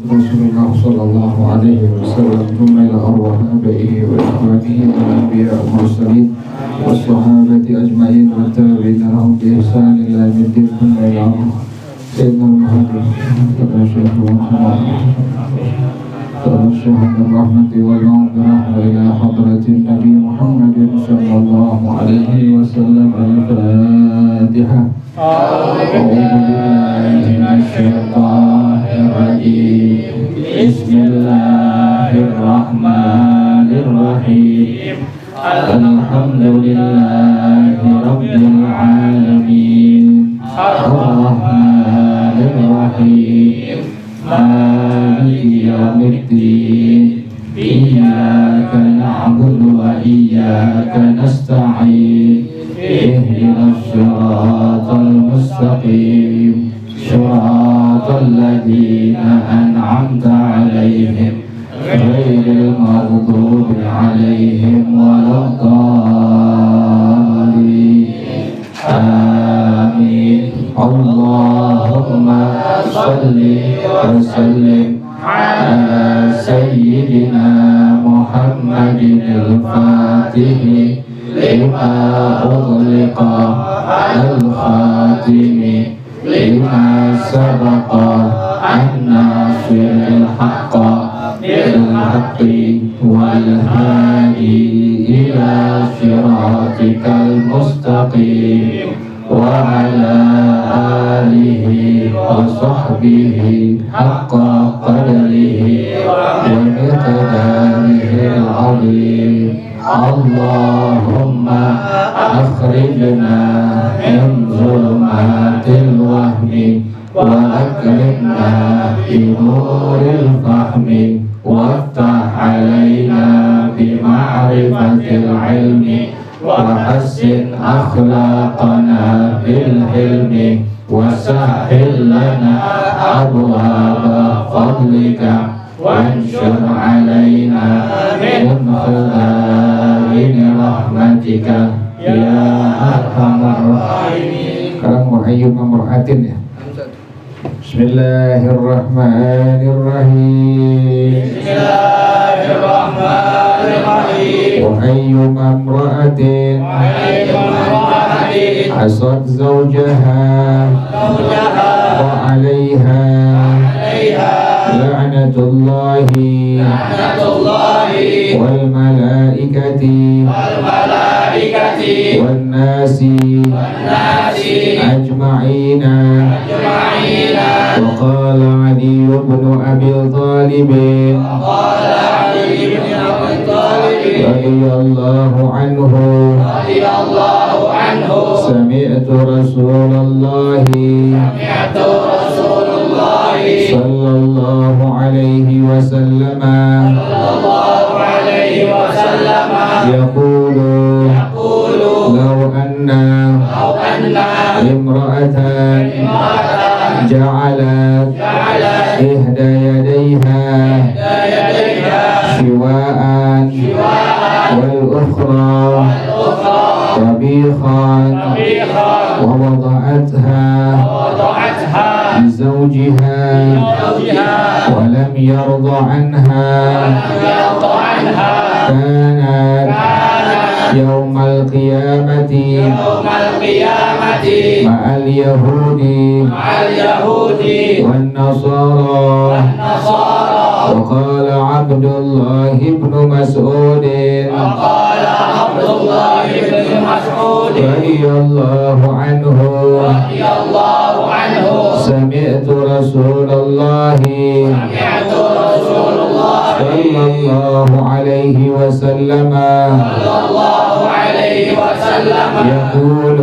Rasulullah sallallahu alaihi wasallam thumma ila arwah abaihi wa ikhwanihi wal anbiya wal mursalin was sahabati ajma'in wa tabi'in lahum bi ihsan ila yaumiddin thumma ila sayyidina Muhammad ترشح الرحمة والمغفرة إلى حضرة النبي محمد صلى الله عليه وسلم. الفاتحة. أعوذ بالله من الشيطان الرجيم. بسم الله الرحمن الرحيم. الحمد لله رب العالمين الرحمن الرحيم مالك يوم الدين إياك نعبد وإياك نستعين اهدنا الصراط المستقيم صراط الذين أنعمت عليهم غير المغضوب عليهم ولا الضالين. آمين. اللهم صل وسلم على سيدنا محمد الفاتح لما أغلق الخاتم لما سبق الناصر الحق بالحق والهادي إلى صراطك المستقيم وعلى آله وصحبه حق قدره ومقداره العظيم. اللهم أخرجنا من ظلمات الوهم وأكرمنا بنور الفهم وافتح علينا بمعرفة العلم وحسن أخلاقنا بالحلم وسهل لنا أبواب فضلك وانشر علينا من خزائن رحمتك يا أرحم الراحمين. Sekarang muhayyum amra'atin ya. Bismillahirrahmanirrahim. Bismillahirrahmanirrahim. Wa ayyuma imra'atin asad zawjaha wa 'alayha la'natullahi wal malaikati wan nasi ajma'ina. Wa qala Ali ibn Abi Thalib radhiyallahu anhu sami'tu Rasulullah sallallahu alaihi wasallam yaqulu law anna imra'atan ja'alat ihda yadayha shiwa'an wal ukhra tabikhan wa wada'atha لزوجها ولم يرضى عنها كانت يوم القيامة مع اليهود والنصارى. وقال عبد الله بن مسعود رضي الله عنه سمعت رسول الله صلى الله عليه وسلم يقول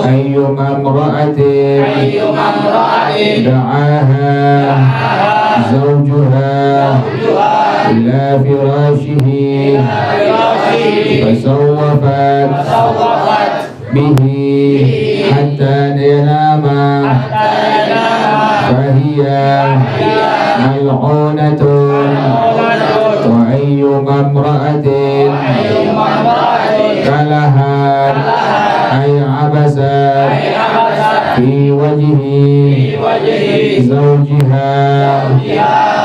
أيما امرأة دعاها زوجها إلى فراشه فسوفت به حتى ينام فهي ملعونة. وأيما امرأة كلها أي عبست في وجهه زوجها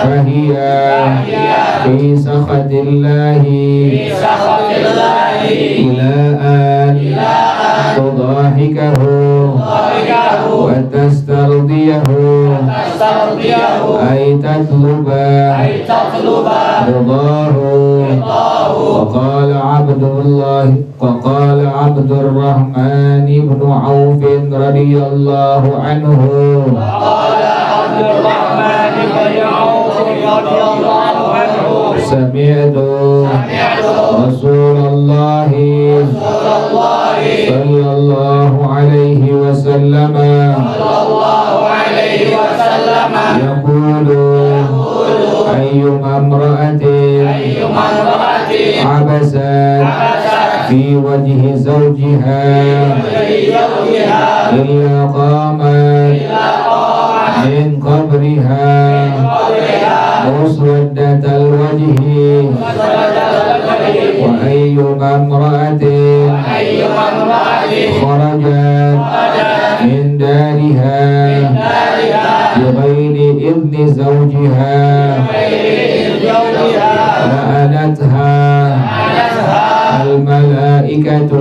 فهي في سخط الله إلى أن تضاحكه وتسترضيه أي تطلب رضاه. وقال عبد الرحمن بن عوف رضي الله عنه سمعت رسول الله صلى الله عليه وسلم يقول أيما امرأة عبست في وجه زوجها إلا قامت من قبرها مسودة الوجه. وأيما امرأة خرجت من دارها بغير إذن زوجها لعنتها الملائكة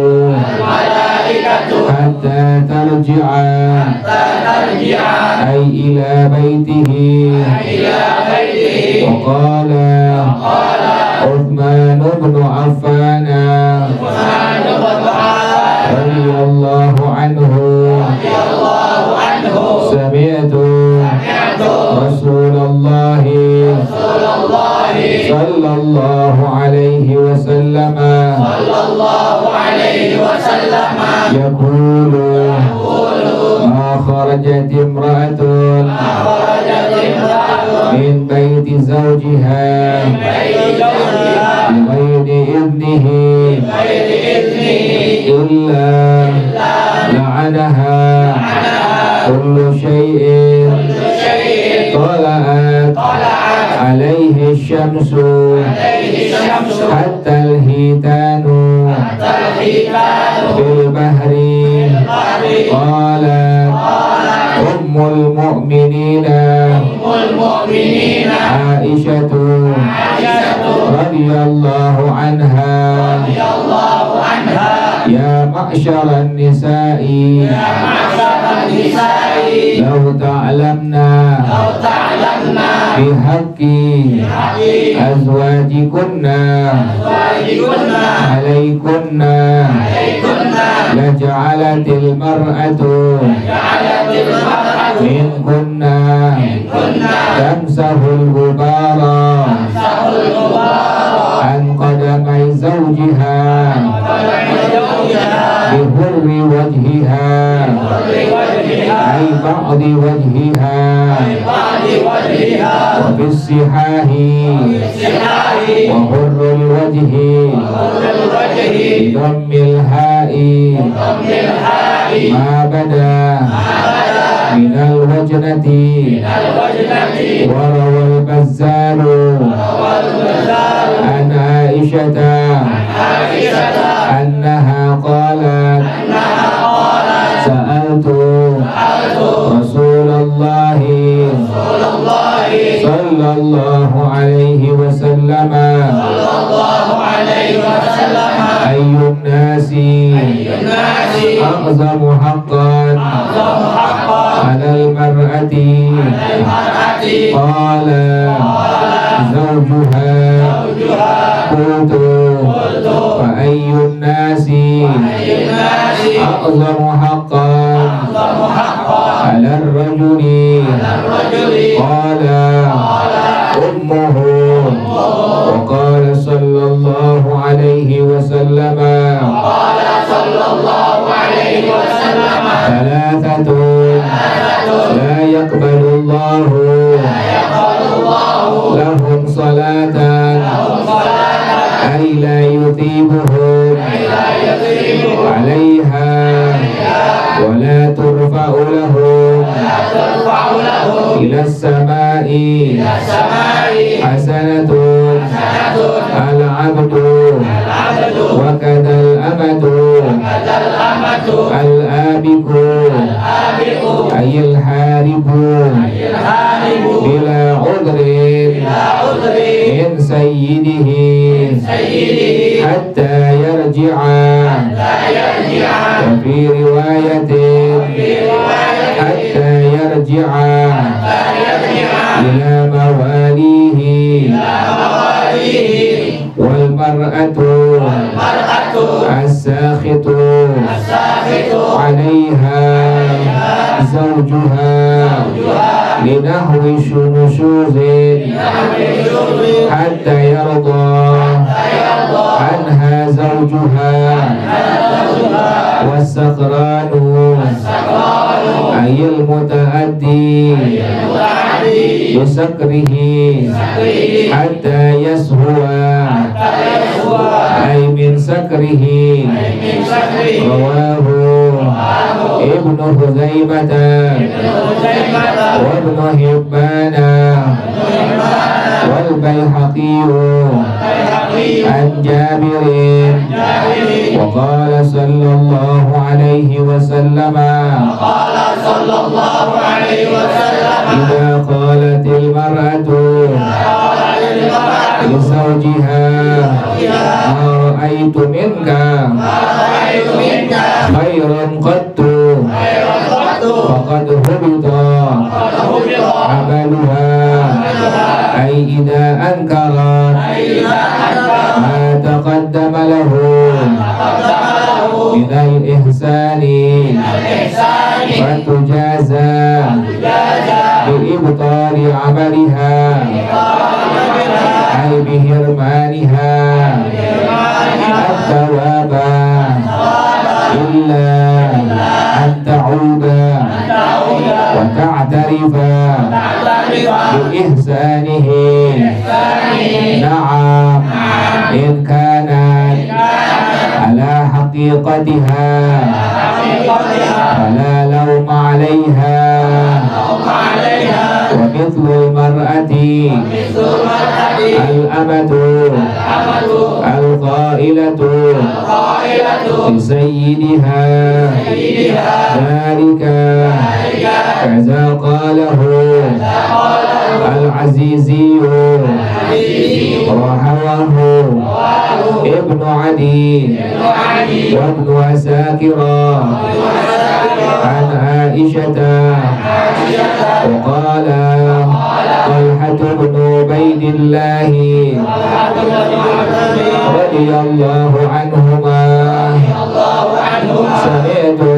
حتى ترجع أي إلى بيته. وقال عثمان بن عفان رضي الله عنه سمعت رسول الله صلى الله عليه وسلم يقول ما خرجت امرأة من بيت زوجها بغير إذنه إلا لعنها كل شيء طلعت عليه الشمس حتى الهيتان في البحر. قالت أم المؤمنين عائشة رضي الله عنها يا معشر النساء لو تعلمنا بحق أزواجكن عليكن لجعلت المرأة منكن تمسح الغبار عن قدمي زوجها بحر وجهها أي بعض وجهها وفي الصحاح وحر الوجه بضم الهاء ما بدا من الوجنة. وروى البزار عن عائشة أنها قالت سألت رسول الله صلى الله عليه وسلم أي الناس أعظم حقا على المرأة؟ قال زوجها. قلت فأي الناس أعظم حقا على الرجل؟ قال أمه. وقال صلى الله عليه وسلم ثلاثة لا يقبل الله لهم صلاة أي لا يثيبهم عليها ولا ترفع لهم إلى السماء حسنة العبد وكذا الأمة al-abiku ayil haribu bila udrin min sayyidihi hatta yarji'a wa fi riwayatin hatta yarji'a ila mawalihi wal mar'atu as-sakhitu 'alaiha zawjuha linahwi shunuzin hatta yarda anha zawjuha was-sakranu ayil mutaaddi bisakrihi hatta yashuwa ay min sakrihi rawahu Ibnu Huzaimata wa Ibnu Hibbana wal Baihaqiyyu an Jabirin wa qala sallallahu alaihi wasallam idza qalatil mar'atu li zawjiha ma ra'aytu minka khairan qattu faqad hubita amaluha ay idza ankarat ma taqaddama lahu minal ihsani fatujaza biibtali amaliha ay bihirmaniha at-tawaba illa an ta'uda wa ta'tarifa bi ihsanihi na'am in kanat ala haqiqatiha fala lawma 'alayha wa mithlu al-mar'ati al-amatu al-qailatu li sayyidiha dhalika kaza qalahu al-aziziyyu rahawahu Ibnu Adi wa Ibnu Asakira an Aisyata wa qala Talhatu ibnu Ubaidillah radhiyallahu anhuma sami'tu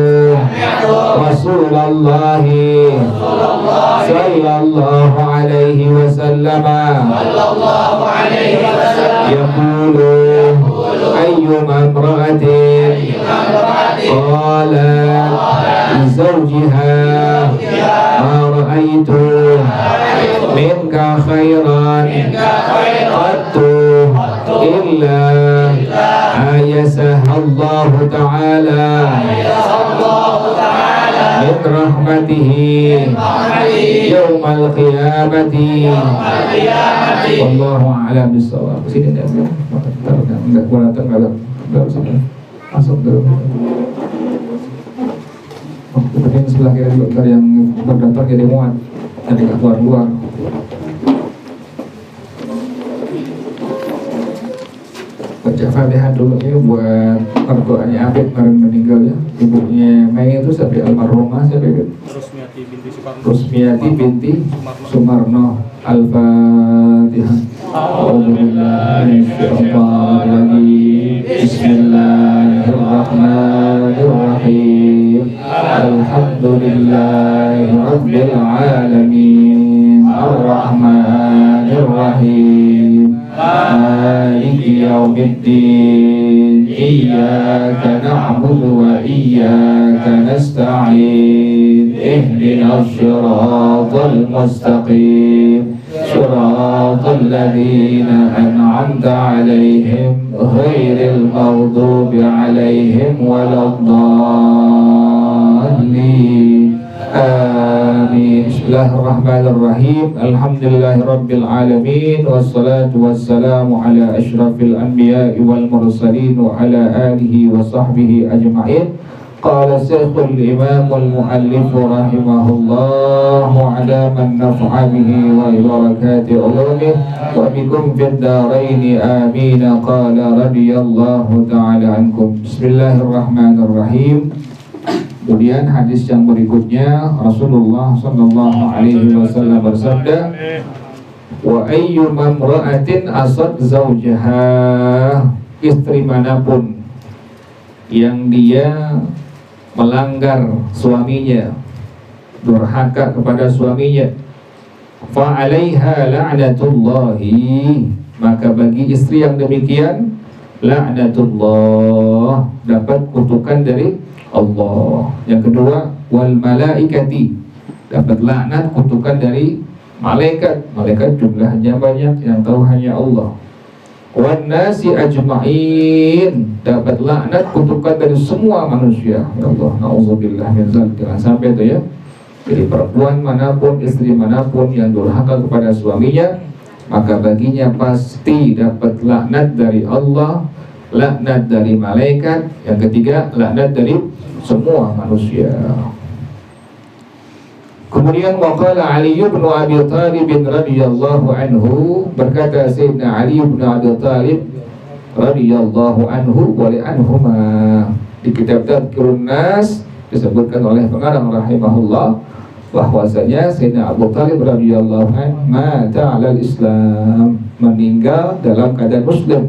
Rasulullah sallallahu alaihi wasallam yaqulu ayyuma imra'atin qalat li zawjiha ma ra'aytu minka khairan qattu illa ayasaha Allah ta'ala min rahmatihi yawmal qiyamati wallahu a'lam bissawab. Sini enggak boleh enggak usah masuk dulu. Kemudian sebelah kiri juga yang berdaftar jadi muat jadi nggak keluar. Baca Fatihah dulu ya buat mertuanya Afid kemarin meninggal ya, ibunya Mei itu sampai almarhumah sampai Rusmiati binti Sumarno. Al-Fatihah. Bismillahirrahmanirrahim. Alhamdulillahi rabbil alamin. Ar-Rahmanirrahim. Maliki yaumiddin. Iyyaka na'budu wa iyyaka nasta'in. Ihdinas siratal mustaqim. Siratal ladzina an'amta 'alaihim ghairil maghdubi 'alaihim waladdallin. Amin. Bismillahirrahmanirrahim. Alhamdulillahirabbil alamin wassalatu wassalamu ala asyrafil anbiya'i wal mursalin wa ala alihi wa sahbihi ajma'in. Qala Syekhul Imam al-Muallif rahimahullah wa ala man naf'a bihi wa barakati ulumih wa bikum fid dharain amin. Qala radhiyallahu ta'ala ankum. Bismillahirrahmanirrahim. Kemudian hadis yang berikutnya, Rasulullah sallallahu alaihi wasallam bersabda, wa ayyu mamra'atin asad zawjaha, istri manapun yang dia melanggar suaminya, durhaka kepada suaminya, fa 'alaiha la'natullahi, maka bagi istri yang demikian la'natullah, dapat kutukan dari Allah. Yang kedua, wal malaikati, dapat laknat, kutukan dari malaikat. Malaikat jumlahnya banyak, yang tahu hanya Allah. Wan nasi ajma'in, dapat laknat, kutukan dari semua manusia. Ya Allah, na'udzubillah min dzalik. Jangan sampai itu ya. Jadi perempuan manapun, istri manapun yang durhaka kepada suaminya, maka baginya pasti dapat laknat dari Allah, laknat dari malaikat. Yang ketiga, laknat dari semua manusia. Kemudian waqala Ali bin Abi Thalib radhiyallahu anhu, berkata Sayyidina Ali bin Abi Thalib radhiyallahu anhu wa li anhuma, di kitab Tadhkirun Nas disebutkan oleh pengarang rahimahullah bahwasanya Sayyidina Abu Thalib radhiyallahu anhu mata 'alal Islam, meninggal dalam keadaan muslim.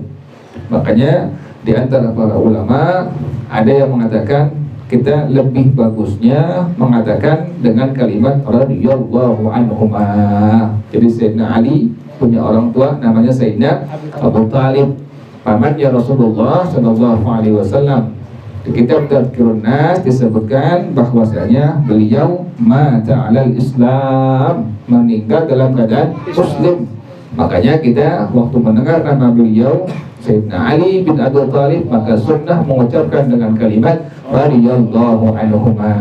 Makanya di antara para ulama ada yang mengatakan kita lebih bagusnya mengatakan dengan kalimat radhiyallahu anhuma. Jadi Sayyidina Ali punya orang tua namanya Sayyidina Abu Thalib, pamannya Rasulullah sallallahu alaihi wasallam. Di kitab Tadhkirun Nas disebutkan bahwasanya beliau mata 'alal Islam, meninggal dalam keadaan muslim. Makanya kita waktu mendengar nama beliau Sayyidina Ali bin Abi Thalib, maka sunnah mengucapkan dengan kalimat radhiyallahu anhuma.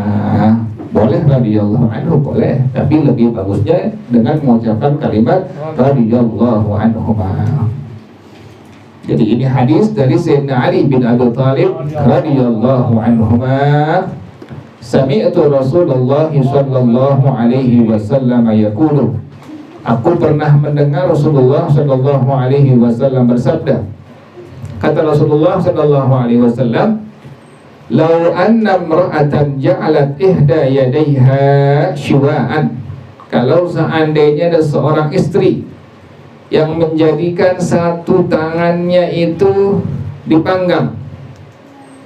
Boleh radhiyallahu anhu, boleh, tapi lebih bagusnya dengan mengucapkan kalimat radhiyallahu anhuma. Jadi ini hadis dari Sayyidina Ali bin Abi Thalib radhiyallahu anhuma. Sami'tu Rasulullah sallallahu alaihi wasallam yaqulu, aku pernah mendengar Rasulullah sallallahu alaihi wasallam bersabda. Kata Rasulullah sallallahu alaihi wasallam, "Lau anna imra'atan ja'alat ihda yadayha shiwa'an." Kalau seandainya ada seorang istri yang menjadikan satu tangannya itu dipanggang,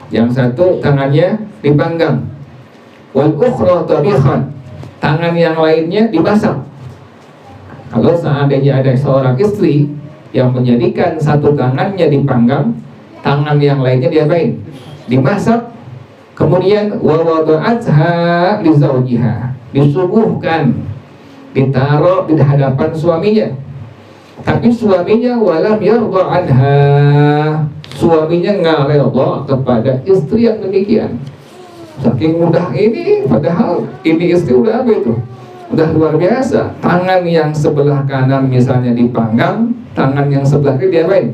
yang satu tangannya dipanggang, wal ukhra tabikhan, tangan yang lainnya dimasak. Kalau seandainya ada seorang istri yang menjadikan satu tangannya dipanggang, tangan yang lainnya diapain? Dimasak. Kemudian wa wada'atha li zawjiha, disuguhkan, ditaruh di hadapan suaminya. Tapi suaminya walam yarda anha, suaminya nggak redha kepada istri yang demikian. Saking mudah ini, padahal ini istri udah apa itu? Udah luar biasa. Tangan yang sebelah kanan misalnya dipanggang, tangan yang sebelah kiri diapain?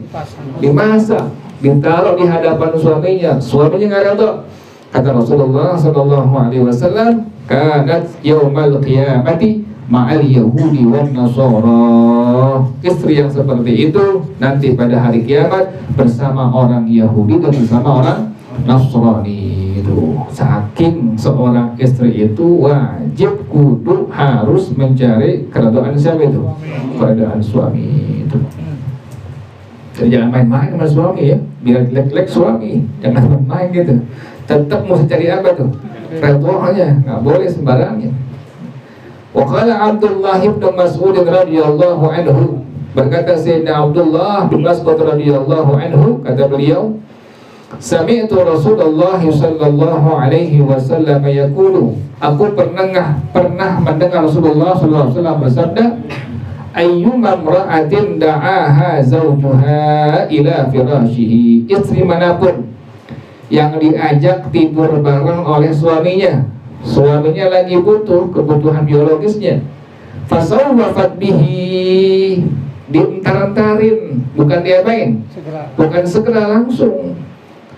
Dimasak, ditaruh di hadapan suaminya. Suaminya nggak redha. Kata Rasulullah sallallahu alaihi wasallam, kanat yaumal qiyamati ma'al yahudi wan nasara. Istri yang seperti itu nanti pada hari kiamat bersama orang Yahudi dan bersama orang Nasrani. Itu saking seorang istri itu wajib kudu harus mencari keridhaan siapa itu? Keridhaan suami itu. Jadi jangan main-main sama suami ya, biar jelek-jelek suami, jangan main-main gitu. Tetap mesti cari apa tuh? Ridhonya, nggak boleh sembarangnya. Wa qala Abdullah bin Mas'ud radhiyallahu anhu, berkata Sayyidina Abdullah bin Mas'ud radhiyallahu anhu, kata beliau, sami'tu Rasulullah sallallahu alaihi wasallam yaqulu, aku pernah mendengar Rasulullah sallallahu alaihi wasallam bersabda, ayyuma imra'atin da'aha zawjuha ila firashihi, istri manapun yang diajak tidur bareng oleh suaminya, suaminya lagi butuh kebutuhan biologisnya, fasawwafat bihi, dientar-entarin, bukan diapain, bukan segera langsung.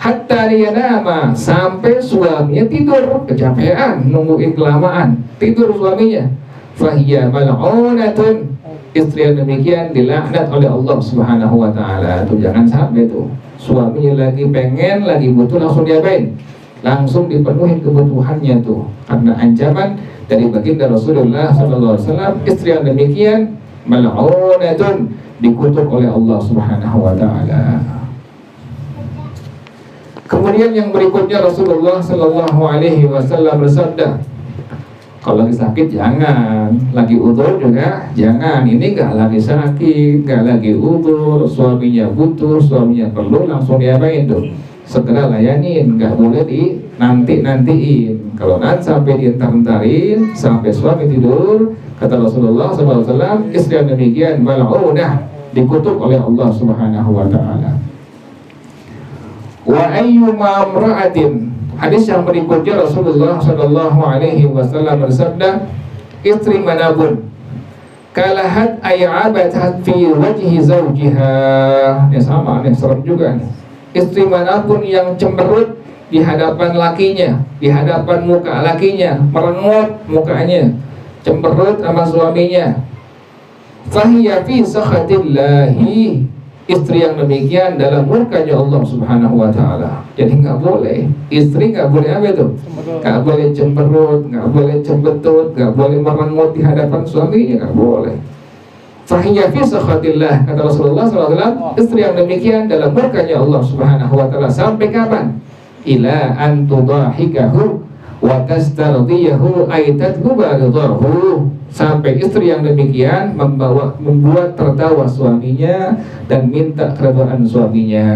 hatta yanama, sampai suaminya tidur, kecapean nungguin kelamaan, tidur suaminya. Fahiya mal'unatun, istri yang demikian dilaknat oleh Allah Subhanahu wa taala. Tuh jangan sampai tuh suaminya lagi pengen, lagi butuh, langsung diapain? Langsung dipenuhi kebutuhannya tuh. Karena ancaman dari baginda Rasulullah sallallahu alaihi wasallam, istri yang demikian mal'unatun, dikutuk oleh Allah Subhanahu wa taala. Kemudian yang berikutnya Rasulullah sallallahu alaihi wasallam bersabda, kalau lagi sakit jangan, lagi udzur juga jangan. Ini nggak lagi sakit, nggak lagi udzur, suaminya butuh, suaminya perlu, langsung diapain tuh? Segera layanin, nggak boleh dinanti-nantiin. Kalau nanti sampai dientar-entarin, sampai suami tidur, kata Rasulullah SAW, istri yang demikian mal'unah, dikutuk oleh Allah Subhanahu wa taala. Wa ayyuma imra'atin, hadis yang berikutnya Rasulullah sallallahu alaihi wasallam bersabda, istri manapun kalahat ay'abathat fi wajhi zawjiha, ini sama nih, serem juga nih. Istri manapun yang cemberut di hadapan lakinya, di hadapan muka lakinya, merengut mukanya, cemberut sama suaminya, fahiya fi sakhatillahi, istri yang demikian dalam murkanya Allah Subhanahu wa taala. Jadi nggak boleh, istri nggak boleh apa itu? Nggak boleh cemberut, nggak boleh cembetut, nggak boleh merengut di hadapan suaminya, nggak boleh. Fahiya fi sakhatillah, kata Rasulullah SAW, istri yang demikian dalam murkanya Allah Subhanahu wa taala. Sampai kapan? Ila an tudahikahu wa tastardiyahu ay tadhuba ridahu, sampai istri yang demikian membuat tertawa suaminya dan minta keridhaan suaminya.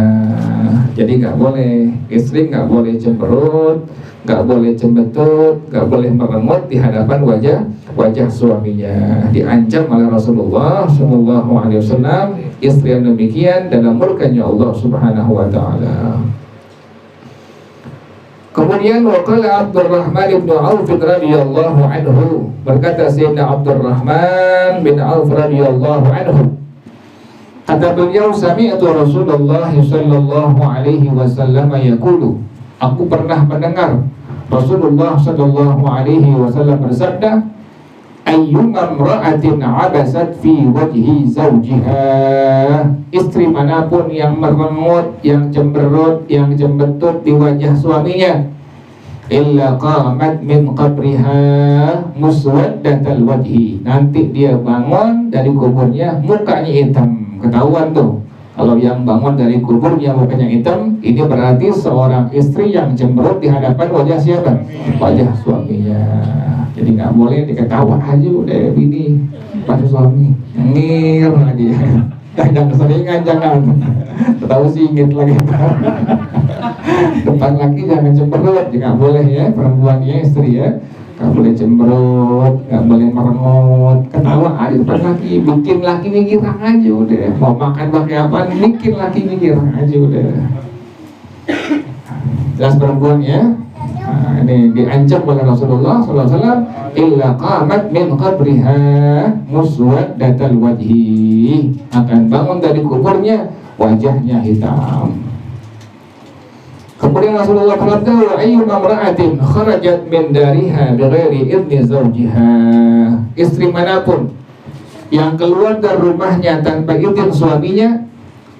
Jadi nggak boleh, istri nggak boleh cemberut, nggak boleh cembetut, nggak boleh merengut di hadapan wajah suaminya. Diancam oleh Rasulullah Shallallahu Alaihi Wasallam, istri yang demikian dalam murkanya Allah Subhanahu Wa Taala. Kemudian waqala Abdurrahman bin Auf radhiyallahu anhu, berkata Sayyidina Abdurrahman bin Auf radhiyallahu anhu, kata beliau, sami'tu Rasulullah sallallahu alaihi wasallam yaqulu, aku pernah mendengar Rasulullah sallallahu alaihi wasallam bersabda, ayyuma imra'atin 'abasat fi wajhi zawjiha, istri manapun yang merengut, yang cemberut, yang cembetut di wajah suaminya, illa qamat min qabriha muswaddatal wajhi, nanti dia bangun dari kuburnya mukanya hitam. Ketahuan tuh, kalau yang bangun dari kuburnya mukanya hitam, ini berarti seorang istri yang cemberut di hadapan wajah siapa? Wajah suaminya. Jadi nggak boleh diketawa aja udah bini pada suami ngir lagi. Jangan keseringan, jangan tahu singit lagi. Depan laki jangan cemberut, nggak boleh ya, perempuannya istri ya, nggak boleh cemberut, nggak boleh merengut, ketawa aja depan laki, bikin laki mikir aja udah, mau makan pakai apa, bikin laki mikir aja udah. Jelas perempuan ya. Nah, ini diancam oleh Rasulullah SAW, illa qamat min qabriha muswaddatal wajhi, akan bangun dari kuburnya wajahnya hitam. Kemudian Rasulullah bersabda, wa ayyuma imra'atin kharajat min dariha bighairi idzni zawjiha, istri manapun yang keluar dari rumahnya tanpa izin suaminya,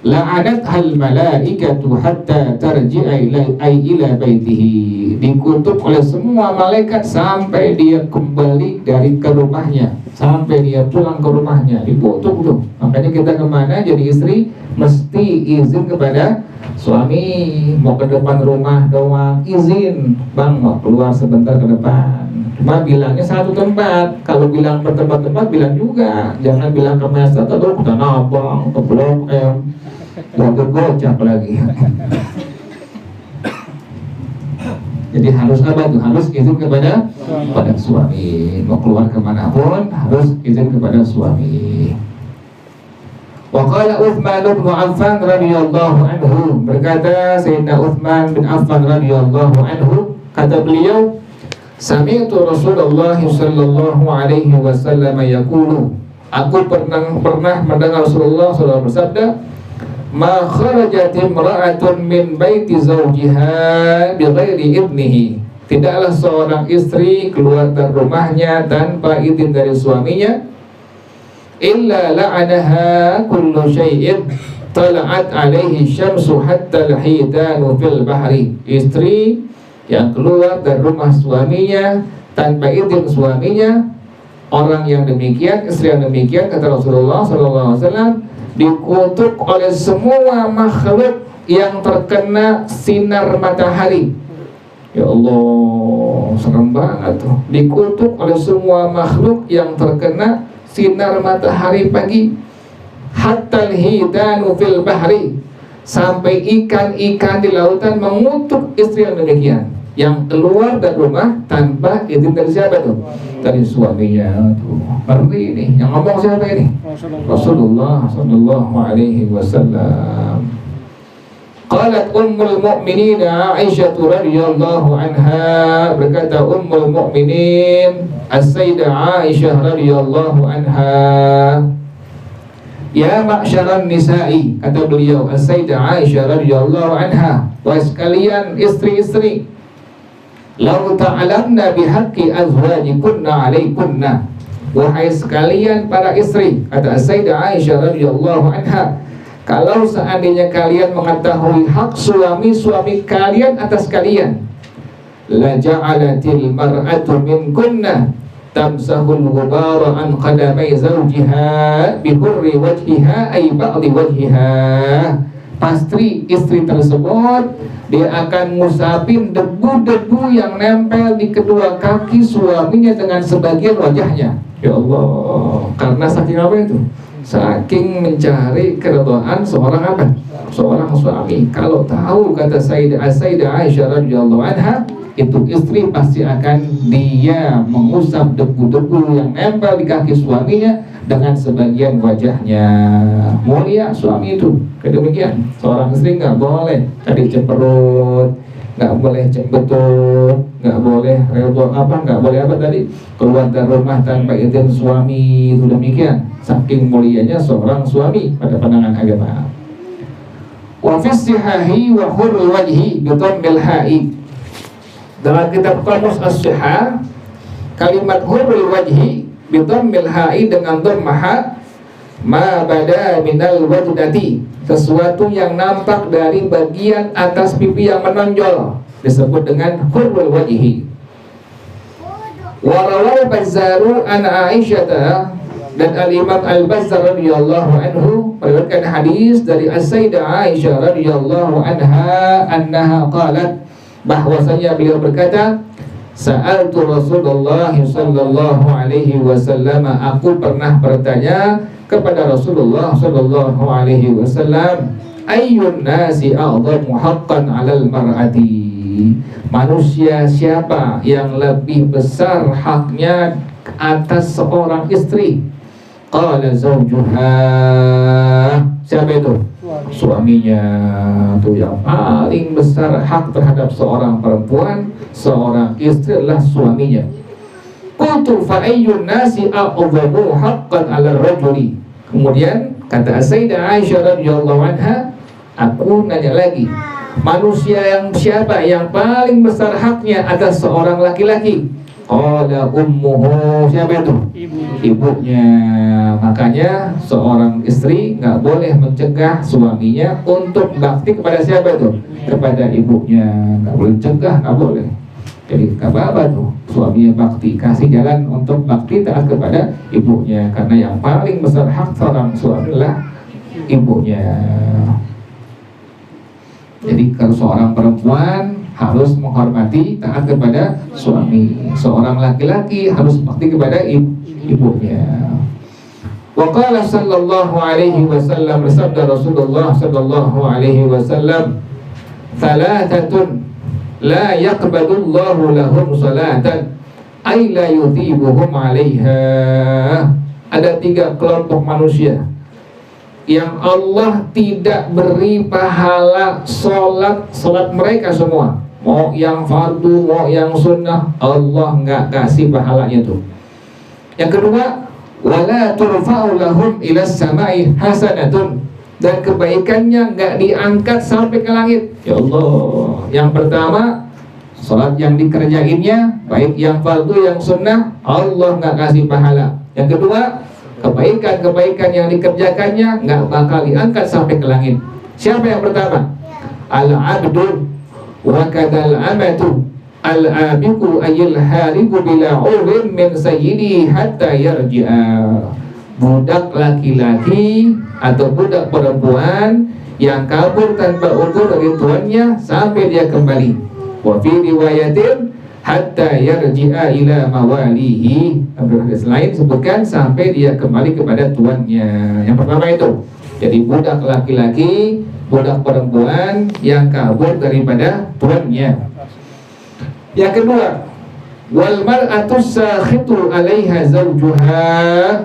la'anat hal malaikatu hatta tarji'a ila baitihi, dikutuk oleh semua malaikat sampai dia kembali dari ke rumahnya, sampai dia pulang ke rumahnya, dikutuk tuh. Makanya kita kemana jadi istri mesti izin kepada suami. Mau ke depan rumah doang izin, bang mau keluar sebentar ke depan, cuma bilangnya satu tempat. Kalau bilang bertempat-tempat bilang juga, jangan bilang ke Mesat atau ke Tanah Abang, ke Blok M, buat gocap lagi. Jadi harus apa tuh? Harus izin kepada suami. Mau keluar kemanapun harus izin kepada suami. Wa qala Utsman bin Affan radhiyallahu anhu, berkata Sayyidina Utsman bin Affan radhiyallahu anhu, kata beliau, sami'tu Rasulullah sallallahu alaihi wasallam yaqulu, aku pernah mendengar Rasulullah SAW bersabda, ma kharajat imra'atun min baiti zawjiha bighairi idnihi. Tidaklah seorang istri keluar dari rumahnya tanpa izin dari suaminya, illa la'anaha kullu syai'in tala'at alaihi syamsu hatta al-hitanu fil bahri. Istri yang keluar dari rumah suaminya tanpa izin suaminya, orang yang demikian, istri yang demikian, kata Rasulullah SAW, dikutuk oleh semua makhluk yang terkena sinar matahari. Ya Allah, serem banget tuh. Dikutuk oleh semua makhluk yang terkena sinar matahari pagi. Hatta al-hitanu fil bahri, sampai ikan-ikan di lautan mengutuk istri yang demikian, yang keluar dari rumah tanpa izin dari siapa tuh? Dari suaminya tuh. Ngeri ini. Yang ngomong siapa ini? Rasulullah sallallahu alaihi wasallam. Qalat ummul mu'minin Aisyah radhiyallahu anha, berkata ummul mu'minin As-Sayyidah Aisyah radhiyallahu anha, ya ma'syaran nisa'i, kata beliau As-Sayyidah Aisyah radhiyallahu anha, wahai sekalian istri-istri, lau ta'alamna bihaqqi azwajikunna alaikunna, wahai sekalian para istri, kata As-Sayyidah Aisyah radhiyallahu anha, kalau seandainya kalian mengetahui hak suami-suami kalian atas kalian, la ja'alatil mar'atu minkunna tamsahul ghubara an qadamai zawjiha bi hurri wajhiha ay ba'di wajhiha. Pasti istri tersebut dia akan ngusapin debu-debu yang nempel di kedua kaki suaminya dengan sebagian wajahnya. Ya Allah, karena saking apa itu? Saking mencari keridhaan seorang apa? Seorang suami. Kalau tahu, kata Sayyidah Aisyah radhiyallahu anha, itu istri pasti akan dia mengusap debu-debu yang nempel di kaki suaminya dengan sebagian wajahnya. Mulia suami itu. Kedemikian, seorang istri nggak boleh tadi cemberut, nggak boleh cembetut, nggak boleh nggak boleh apa tadi, keluar dari rumah tanpa izin suami. Itu demikian, saking mulianya seorang suami pada pandangan agama. Wa fi sihahi wa hurul wajhi bi dhammil ha'i. Dalam kitab Qamus As-Sihah, kalimat hurul wajhi bi dhammil ha'i dengan dhammah ha, ma bada minal wajdati, sesuatu yang nampak dari bagian atas pipi yang menonjol, disebut dengan hurul wajhi. Wa rawal Bazzaru an Aisyah, dan Al-Imam Al-Bazzar radhiyallahu anhu meriwayatkan hadis dari As-Sayyidah Aisyah radhiyallahu anha annaha qalat, bahwasanya beliau berkata, sa'altu Rasulullah sallallahu alaihi wasallam, aku pernah bertanya kepada Rasulullah sallallahu alaihi wasallam, ayyun nasi a'dhamu haqqan 'alal mar'ati, manusia siapa yang lebih besar haknya atas seorang istri? Qala zawjuha, siapa itu? Suaminya. Itu yang paling besar hak terhadap seorang perempuan, seorang istri adalah suaminya. Qultu fa ayyun nasi a'dhamu haqqan 'ala ar-rajuli. Kemudian kata Sayyidah Aisyah radhiyallahu anha, aku nanya lagi, manusia yang siapa yang paling besar haknya atas seorang laki-laki? Qala ummuhu, siapa itu? Ibunya. Makanya seorang istri nggak boleh mencegah suaminya untuk bakti kepada siapa itu? Kepada ibunya. Nggak boleh cegah, nggak boleh. Jadi nggak apa-apa tuh suaminya bakti, kasih jalan untuk bakti taat kepada ibunya, karena yang paling besar hak seorang suami adalah ibunya. Jadi kalau seorang perempuan harus menghormati, taat kepada suami. Seorang laki-laki harus bakti kepada ibunya. Wa qala sallallahu alaihi wasallam, bersabda Rasulullah sallallahu alaihi wasallam, thalathatun la yaqbadullahu lahum salatan ay la yuthibuhum 'alaiha. Ada 3 kelompok manusia yang Allah tidak beri pahala solat mereka semua, mau yang fardu, mau yang sunnah, Allah nggak kasih pahalanya tuh. Yang kedua, wala turfa'u lahum ila samai hasanatun dan kebaikannya nggak diangkat sampai ke langit. Ya Allah, yang pertama sholat yang dikerjainnya, baik yang fardu yang sunnah, Allah nggak kasih pahala. Yang kedua, kebaikan-kebaikan yang dikerjakannya nggak bakal diangkat sampai ke langit. Siapa yang pertama? Al-abdu wa kadal amatu al-abiku ayil hariku bila urin min sayyidi hatta yarji'a. Budak laki-laki atau budak perempuan yang kabur tanpa uzur dari tuannya sampai dia kembali. Wa fi riwayatin hatta yarji'a ila mawalihi. Hadis lain sebutkan sampai dia kembali kepada tuannya. Yang pertama itu. Jadi budak laki-laki, budak perempuan yang kabur daripada tuannya. Yang kedua, wal mar'atu sakhitu 'alaiha zawjuha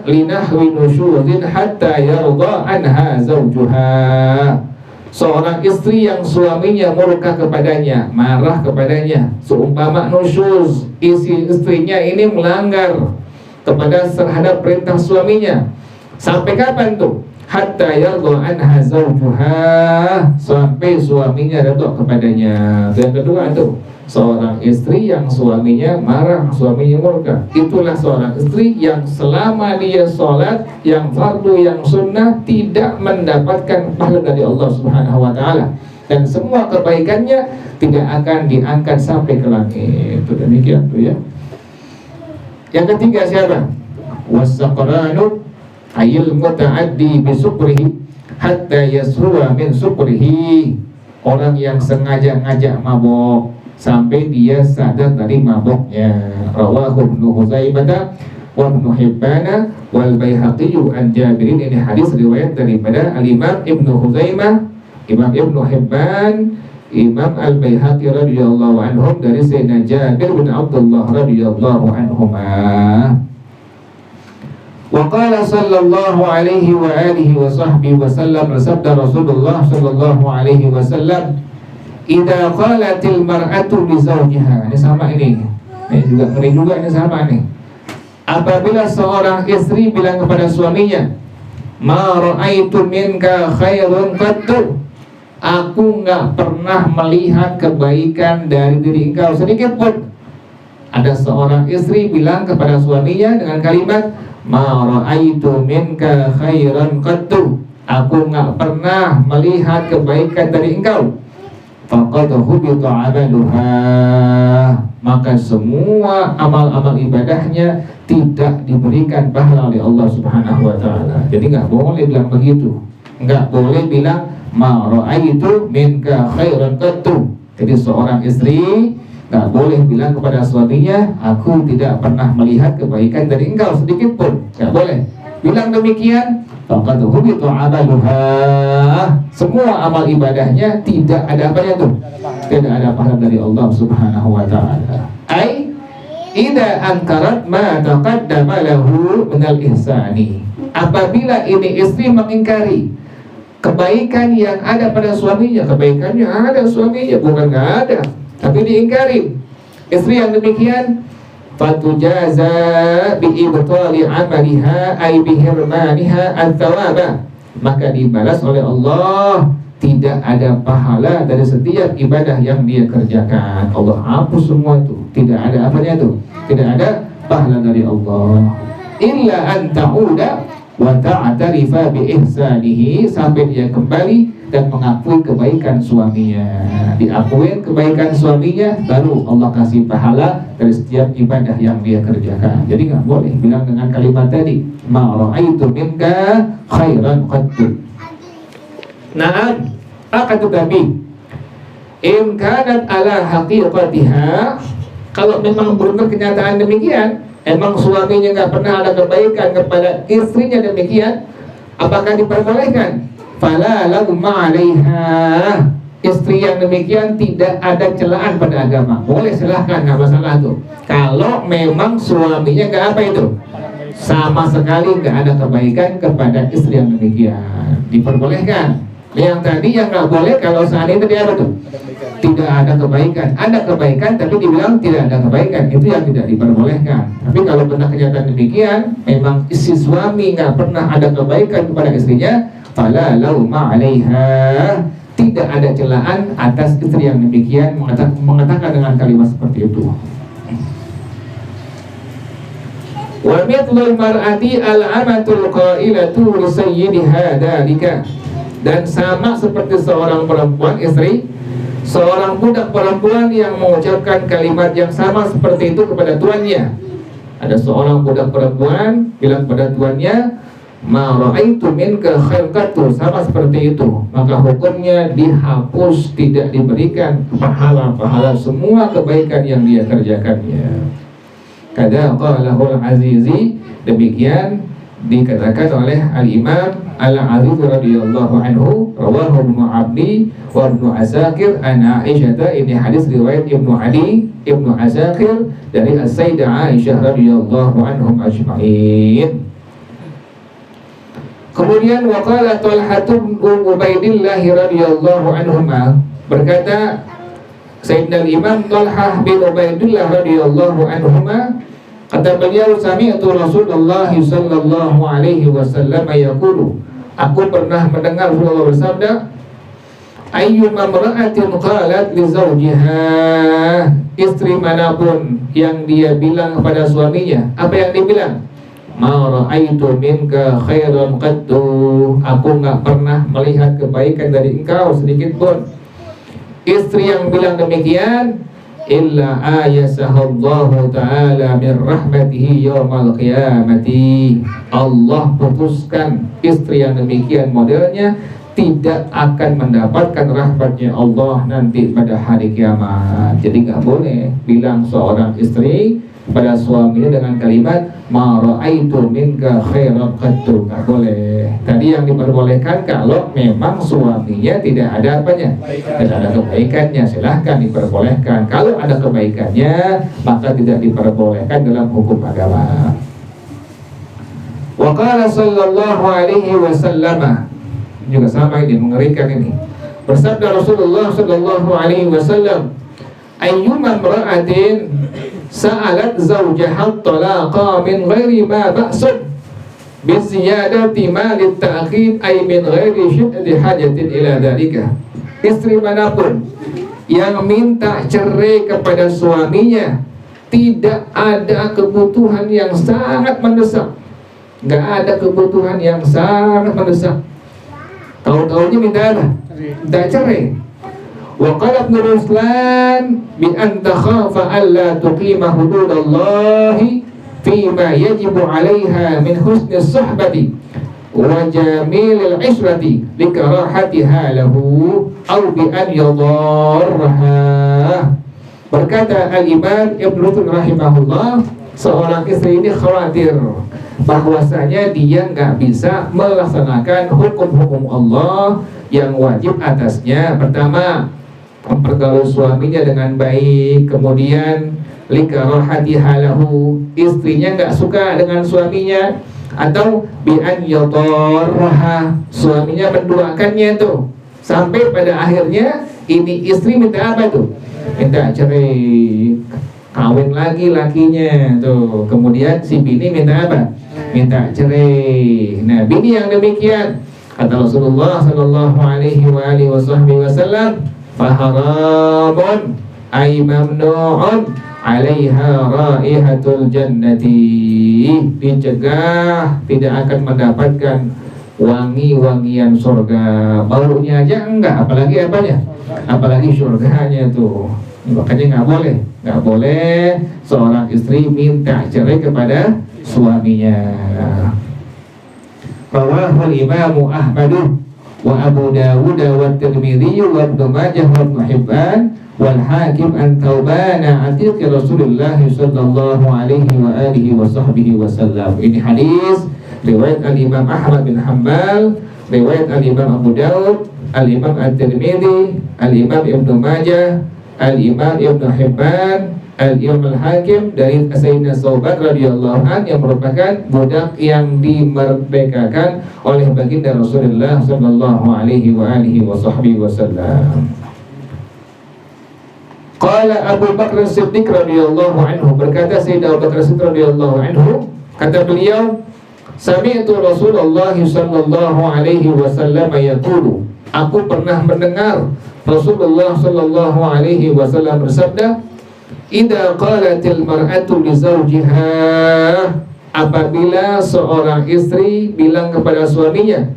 linahwi nusyuzin hatta yarda anha zawjuha. Seorang istri yang suaminya murka kepadanya, marah kepadanya, seumpama nusyuz, istrinya ini melanggar kepada terhadap perintah suaminya. Sampai kapan tuh? Hatta yarda anha zawjuha, sampai suaminya redha kepadanya. Yang kedua tuh, seorang istri yang suaminya marah, suaminya murka. Itulah seorang istri yang selama dia sholat yang fardu yang sunnah tidak mendapatkan pahala dari Allah Subhanahu wa taala, dan semua kebaikannya tidak akan diangkat sampai ke langit. Itu demikian tuh ya. Yang ketiga siapa? Wasaqranu ayil muta'addi bisukrihi hatta yasruwa min sukrihi. Orang yang sengaja ngajak mabok sampai dia sadar dari maboknya. Rawahu Ibnu Huzaimah wa Ibnu Hibban wal Baihaqi an Jabirin. Ini hadis riwayat daripada Al-Imam Ibnu Huzaimah, Imam Ibnu Hibban, Imam Al-Baihaqi radhiyallahu anhum dari Sayyidina Jabir bin Abdullah radhiyallahu anhumah. Wa qala sallallahu alaihi wa alihi wa sahbihi wa sallam, bersabda Rasulullah sallallahu alaihi wasallam, idza qalatil mar'atu li zawjiha. Ini sama ini juga ngeri juga, ini sama nih. Apabila seorang istri bilang kepada suaminya, ma ra'aitu minka khairun qattu, aku enggak pernah melihat kebaikan dari diri engkau sedikit pun. Ada seorang istri bilang kepada suaminya dengan kalimat, ma ra'aitu minka khairan qattu, aku enggak pernah melihat kebaikan dari engkau. Faqad hubita 'amaluha, maka semua amal-amal ibadahnya tidak diberikan pahala oleh Allah Subhanahu wa taala. Jadi enggak boleh bilang begitu. Enggak boleh bilang ma ra'aitu minka khairan qattu. Jadi seorang istri nggak boleh bilang kepada suaminya, aku tidak pernah melihat kebaikan dari engkau sedikit pun. Nggak boleh bilang demikian. Faqad hubita 'amaluha, semua amal ibadahnya tidak ada apanya tuh, tidak ada pahala dari Allah Subhanahu wa taala. Ai idza ankarat ma taqaddama lahu minal ihsani, apabila ini istri mengingkari kebaikan yang ada pada suaminya. Kebaikannya ada suaminya, bukan nggak ada, tapi diingkari. Istri yang demikian, fatujaza bi'ibtali amaliha ay bihirmaniha al-thawaba, maka dibalas oleh Allah, tidak ada pahala dari setiap ibadah yang dia kerjakan. Allah hapus semua itu, tidak ada apanya itu, tidak ada pahala dari Allah. Illa an ta'uda wa ta'tarifa bi ihsanihi, sampai dia kembali dan mengakui kebaikan suaminya. Diakuin kebaikan suaminya, baru Allah kasih pahala dari setiap ibadah yang dia kerjakan. Jadi nggak boleh bilang dengan kalimat tadi, ma ra'aitu minka khairan qattu. Naam, akan tetapi in kanat ala haqiqatiha, kalau memang benar kenyataan demikian, emang suaminya nggak pernah ada kebaikan kepada istrinya demikian, apakah diperbolehkan? Fala lahum 'alaiha, istri yang demikian tidak ada celaan pada agama, boleh, silahkan, nggak masalah tuh. Kalau memang suaminya nggak apa itu, sama sekali nggak ada kebaikan kepada istri yang demikian, diperbolehkan. Yang tadi yang nggak boleh kalau saat itu dia apa tuh? Tidak ada kebaikan. Ada kebaikan tapi dibilang tidak ada kebaikan, itu yang tidak diperbolehkan. Tapi kalau benar kenyataan demikian, memang si suami nggak pernah ada kebaikan kepada istrinya, fala lauma 'alaiha, tidak ada celaan atas istri yang demikian mengatakan dengan kalimat seperti itu. Wa mithlul mar'ati al-amatul qailatu li sayyidiha dzalika, dan sama seperti seorang perempuan istri, seorang budak perempuan yang mengucapkan kalimat yang sama seperti itu kepada tuannya. Ada seorang budak perempuan bilang pada tuannya, ma ra'aitu minka khairqatu, sama seperti itu, maka hukumnya dihapus, tidak diberikan pahala-pahala semua kebaikan yang dia kerjakannya. Kada qalahul Azizi, demikian dikatakan oleh Al-Imam Al-Aziz radhiyallahu anhu, rawahu Ibnu Abdi wa Ibnu Asakir an Aisyah, ini hadis riwayat Ibnu Adi, Ibnu Asakir dari As-Sayyidah Aisyah radhiyallahu anhum ajma'in. Kemudian waqala Talhah bin Ubaidillah radhiyallahu anhuma, berkata Sayyidina Imam Talhah bin Ubaidillah radhiyallahu anhuma, kata beliau, sami'tu Rasulullah sallallahu alaihi wasallam yaqulu, aku pernah mendengar Rasulullah bersabda, ayyuma imra'atin qalat li zawjiha, istri manapun yang dia bilang kepada suaminya, apa yang dibilang? Ma ra'aitu minka khairan qattu, aku enggak pernah melihat kebaikan dari engkau sedikit pun. Istri yang bilang demikian, illa ayasahallahu ta'ala min rahmatihi yawmal qiyamati, Allah putuskan istri yang demikian modelnya tidak akan mendapatkan rahmatnya Allah nanti pada hari kiamat. Jadi nggak boleh bilang seorang istri pada suaminya dengan kalimat ma ra'aitu minka khairan qattu, nggak boleh. Tadi yang diperbolehkan kalau memang suaminya tidak ada apanya, tidak ada kebaikannya, silahkan diperbolehkan. Kalau ada kebaikannya maka tidak diperbolehkan dalam hukum agama. Wa qala sallallahu alaihi wasallam, juga sama ini, mengerikan ini. Bersabda Rasulullah sallallahu alaihi wasallam, ayyuma imra'atin sa'alat zawjaha talaqa min ghairi ma ba'sun bi ziyadati ma lit ta'khid ay min ghairi shiddati hajatin ila dzalika, istri manapun yang minta cerai kepada suaminya tidak ada kebutuhan yang sangat mendesak, nggak ada kebutuhan yang sangat mendesak, tahu-tahunya minta apa? Minta cerai. Wa qala Ibnu Ruslan bi an takhafa alla tuqima hududallahi fima yajibu 'alaiha min husni suhbati wa jamilil 'ishrati likarahatiha lahu aw bi an yadarraha. Berkata Al-Imam Ibnu Ruslan rahimahullah, seorang istri ini khawatir bahwasanya dia nggak bisa melaksanakan hukum-hukum Allah yang wajib atasnya. Pertama, mempergaul suaminya dengan baik, kemudian likarahatiha lahu, istrinya nggak suka dengan suaminya, atau bi an yadarraha, suaminya menduakannya tuh, sampai pada akhirnya ini istri minta apa tuh? Minta cerai, kawin lagi lakinya tuh, kemudian si bini minta apa? Minta cerai. Nah, bini yang demikian, kata Rasulullah sallallahu alaihi wasallam, faharamun ay mamnu'un 'alaiha raihatul jannati, dicegah, tidak akan mendapatkan wangi-wangian surga. Baunya aja enggak, apalagi apanya? Apalagi surganya tuh. Makanya nggak boleh seorang istri minta cerai kepada suaminya. Rawahu al-Imam Ahmad wa Abu Dawud wa Tirmidzi wa Ibnu Majah wa Ibnu Hibban wal Hakim an Thauban atiq Rasulullah sallallahu alaihi wa alihi wa sahbihi wasallam. Ini hadis riwayat Al-Imam Ahmad bin Hanbal, riwayat Al-Imam Abu Dawud, Al-Imam At-Tirmidzi, Al-Imam Ibnu Majah, Al-Imam Ibnu Hibban, Al-Imam Al-Hakim dari Sayyidina Thauban radhiyallahu anhu yang merupakan budak yang dimerdekakan oleh baginda Rasulullah sallallahu alaihi wa alihi wasallam. Qala Abu Bakar Siddiq radhiyallahu anhu, berkata Sayyidina Abu Bakar Siddiq radhiyallahu anhu, kata beliau, Sami'tu Rasulullah sallallahu alaihi wasallam yaqulu, aku pernah mendengar Rasulullah sallallahu alaihi wasallam bersabda, idza qalatil mar'atu li zawjiha, apabila seorang istri bilang kepada suaminya,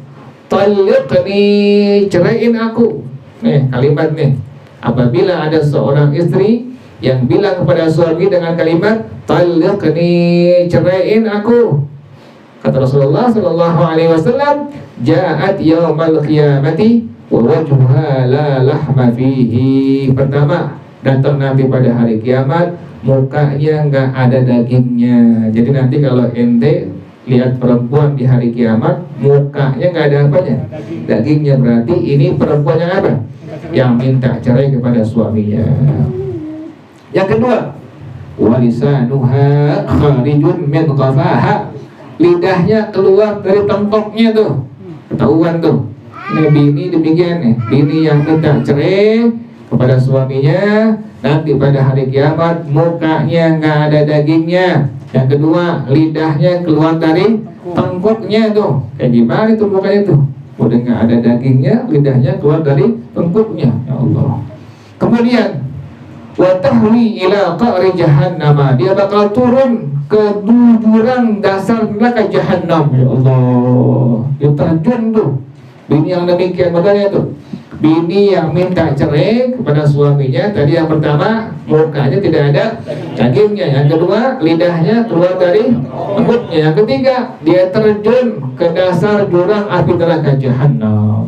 talliqni, ceraiin aku. Nih kalimat nih, apabila ada seorang istri yang bilang kepada suami dengan kalimat talliqni, ceraiin aku, kata Rasulullah sallallahu alaihi wasallam, ja'at yaumal qiyamati wa wajhuha la lahma fihi. Pertama, datang nanti pada hari kiamat, mukanya nggak ada dagingnya. Jadi nanti kalau ente lihat perempuan di hari kiamat, mukanya nggak ada apanya, dagingnya, berarti ini perempuan yang apa? Yang minta cerai kepada suaminya. Yang kedua, walisanuha kharijun min qafaha, lidahnya keluar dari tengkoknya tuh, ketahuan tuh. Ini bini demikian nih, bini yang minta cerai kepada suaminya, nanti pada hari kiamat mukanya nggak ada dagingnya. Yang kedua, lidahnya keluar dari tengkuknya tuh. Kayak gimana tuh mukanya tuh? Udah nggak ada dagingnya, lidahnya keluar dari tengkuknya. Ya Allah. Kemudian, wa tahwi ila qa'ri jahannam, dia bakal turun ke jurang dasar neraka jahanam. Ya Allah, dia terjun tuh. Bini yang demikian modelnya tuh, bini yang minta cerai kepada suaminya. Tadi yang pertama, mukanya tidak ada dagingnya. Yang kedua, lidahnya keluar dari mulutnya. Yang ketiga, dia terjun ke dasar jurang api neraka jahanam.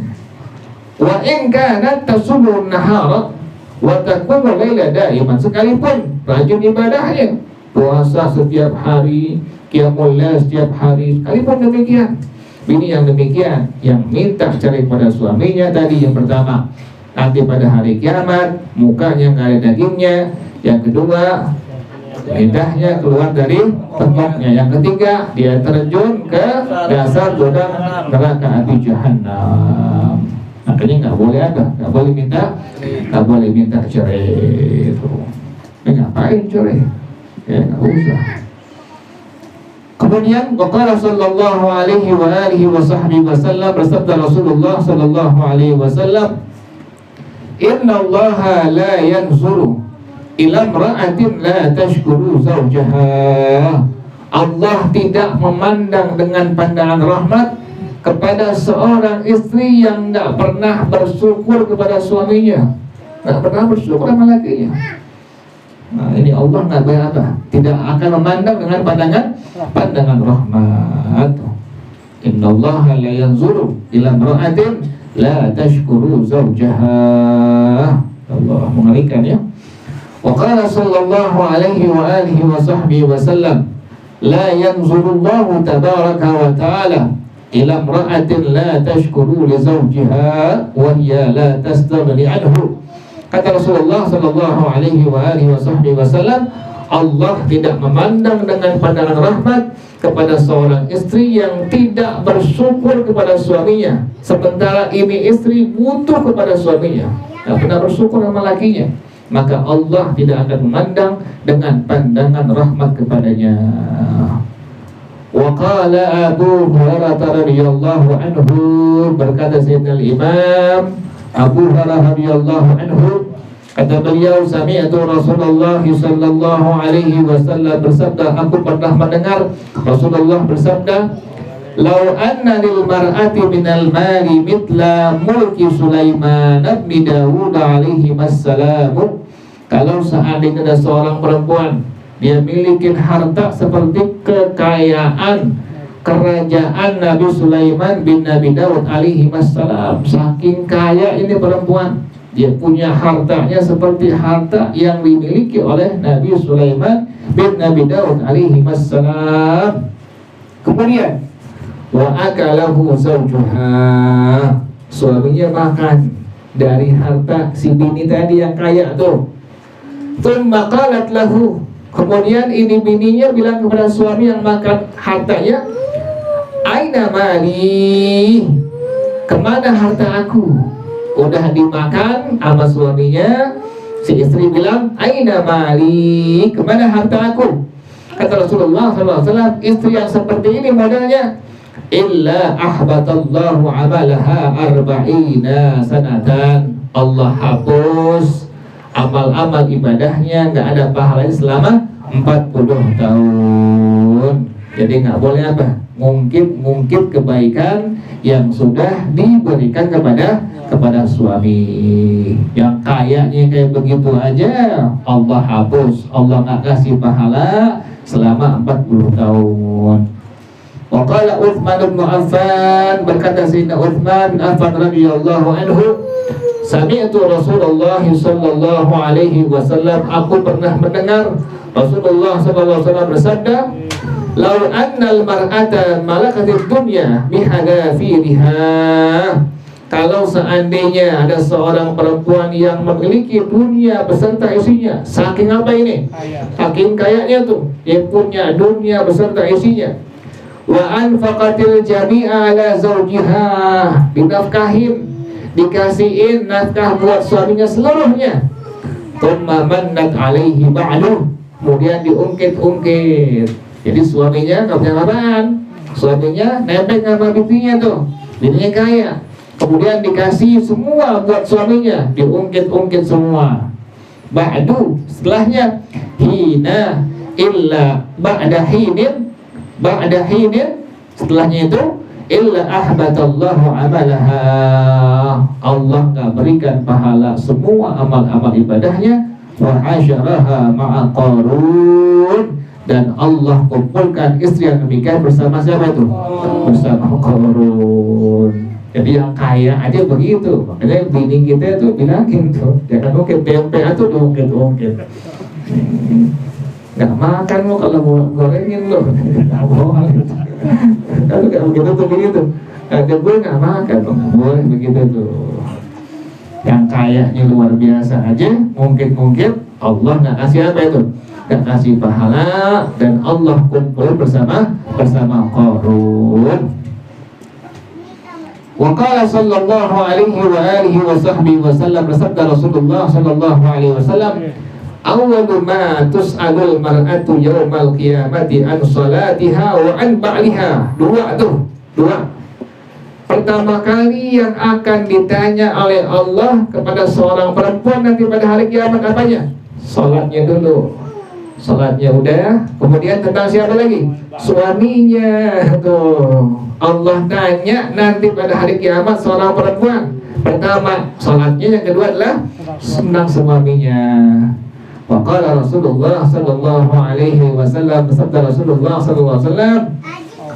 Wa in kanat tasubun nahara wa taqumu laila daiman, sekalipun rajin ibadahnya, puasa setiap hari, qiyamul lail setiap hari, sekalipun demikian, bini yang demikian yang minta cerai pada suaminya tadi, yang pertama, nanti pada hari kiamat mukanya nggak ada dagingnya. Yang kedua, lidahnya keluar dari tengkoknya. Yang ketiga, dia terjun ke dasar jurang neraka api jahanam. Makanya nggak boleh apa? Nggak boleh minta cerai itu. Ngapain cerai? Ya nggak usah. Kemudian waqala sallallahu alaihi wa alihi wa sahbihi wasallam, bersabda Rasulullah sallallahu alaihi wasallam, inna allaha la yanzuru ila imra'atin la tashkuru zawjaha. Allah tidak memandang dengan pandangan rahmat kepada seorang istri yang tidak pernah bersyukur kepada suaminya, tidak pernah bersyukur sama lakinya. Nah, ini Allah nggak apa, tidak akan memandang dengan pandangan rahmat. Innallaha la yanzuru ila imra'atin la tashkuru zawjaha. Allah, mengerikan ya. Wa qala sallallahu alaihi wa alihi wa sahbihi wasallam, la yanzurullahu tabaraka wa ta'ala ila imra'atin la tashkuru li zawjiha wa hiya la tastaghni anhu. Kata Rasulullah sallallahu alaihi wa alihi wasallam, Allah tidak memandang dengan pandangan rahmat kepada seorang istri yang tidak bersyukur kepada suaminya, sementara ini istri butuh kepada suaminya, tidak pernah bersyukur sama lakinya, maka Allah tidak akan memandang dengan pandangan rahmat kepadanya. Wa qala Abu Hurairah radhiyallahu anhu, berkata Sayyidina Imam Abu Hurairah radhiyallahu anhu, kata beliau, sami'tu Rasulullah sallallahu alaihi wasallam bersabda, aku pernah mendengar Rasulullah bersabda, lau anna lil mar'ati minal mali mitla mulki Sulaiman bin Dawud alaihi wasallam, kalau seandainya ada seorang perempuan, dia miliki harta seperti kekayaan kerajaan Nabi Sulaiman bin Nabi Daud alaihi wassalam, saking kaya ini perempuan, dia punya hartanya seperti harta yang dimiliki oleh Nabi Sulaiman bin Nabi Daud alaihi wassalam. Kemudian wa akalahu zawjuha, suaminya makan dari harta si bini tadi yang kaya tuh. Tsumma qalat lahu, kemudian ini bininya bilang kepada suami yang makan hartanya, aina mali, kemana harta aku? Udah dimakan sama suaminya, si istri bilang, aina mali, kemana harta aku? Kata Rasulullah SAW, istri yang seperti ini modelnya illa ahbatallahu amalaha arba'ina sanatan. Allah hapus amal-amal ibadahnya, nggak ada pahalanya selama 40 tahun. Jadi nggak boleh apa? Mungkin kebaikan yang sudah diberikan kepada suami. Yang kayaknya kayak begitu aja Allah hapus, Allah nggak kasih pahala selama 40 tahun. Wa qala Utsman bin Affan, berkata Sayyidina Utsman bin Affan radhiyallahu anhu, sami'tu Rasulullah sallallahu alaihi wasallam, aku pernah mendengar Rasulullah sallallahu alaihi wasallam bersabda, "Lau annal mar'ata malakatid dunya bihadafiriha." Kalau seandainya ada seorang perempuan yang memiliki dunia beserta isinya, saking apa ini? Saking kayanya tuh, dia punya dunia beserta isinya. Wa anfaqatil jami'a ala zawjiha, dinafkahin, dikasihin nafkah buat suaminya seluruhnya. Thumma mannat alaihi ba'du, kemudian diungkit-ungkit. Jadi suaminya nggak punya apaan, suaminya nebeng sama bibinya tuh, bininya kaya. Kemudian dikasih semua buat suaminya, diungkit-ungkit semua. Ba'du, setelahnya, hina illa ba'da hinin, setelahnya itu illa ahbatallahu amalaha, Allah nggak berikan pahala semua amal-amal ibadahnya. Wa hasyaraha ma'a Qarun, dan Allah kumpulkan istri yang demikian bersama siapa itu? Bersama Qarun. Jadi yang kaya aja begitu. Makanya bini kita tuh bilangin tuh, jangan ungkit tempe atau diungkit-ungkit. Nggak makan lo kalau mau gorengin lo, nggak boleh. Kalau kayak begitu tuh begitu. Ada gue nggak makan, nggak boleh begitu tuh. Yang kayanya luar biasa aja, mungkin Allah nggak kasih apa itu, nggak kasih pahala, dan Allah kumpul bersama Qarun. Wa qala sallallahu alaihi wa alihi wa sahbihi wa sallam, bersabda Rasulullah sallallahu alaihi wasallam, awwalu ma tus'alul mar'atu yaumal qiyamati an salatiha wa an ba'liha. Dua. Pertama kali yang akan ditanya oleh Allah kepada seorang perempuan nanti pada hari kiamat apanya? Salatnya dulu. Salatnya udah, kemudian tentang siapa lagi? Suaminya tuh. Allah tanya nanti pada hari kiamat seorang perempuan. Pertama salatnya, yang kedua adalah tentang suaminya. Wa qala Rasulullah sallallahu alaihi wasallam, bersabda Rasulullah sallallahu alaihi wasallam,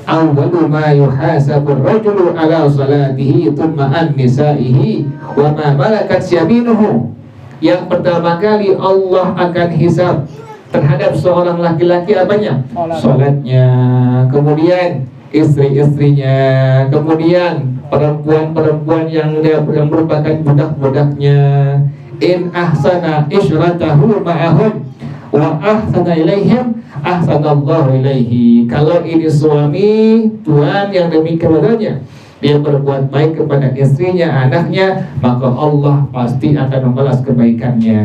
awwalu ma yuhasabu ar-rajulu ala salatihi thumma an nisa'ihi wa ma malakat yaminuhu. Yang pertama kali Allah akan hisab terhadap seorang laki-laki apanya? Salatnya, kemudian istri-istrinya, kemudian perempuan-perempuan yang merupakan budak-budaknya. In ahsana isyratahu ma'ahum wa ahsana ilaihim ahsanallahu ilaihi. Kalau ini suami Tuhan yang demikian padanya, dia berbuat baik kepada istrinya, anaknya, maka Allah pasti akan membalas kebaikannya.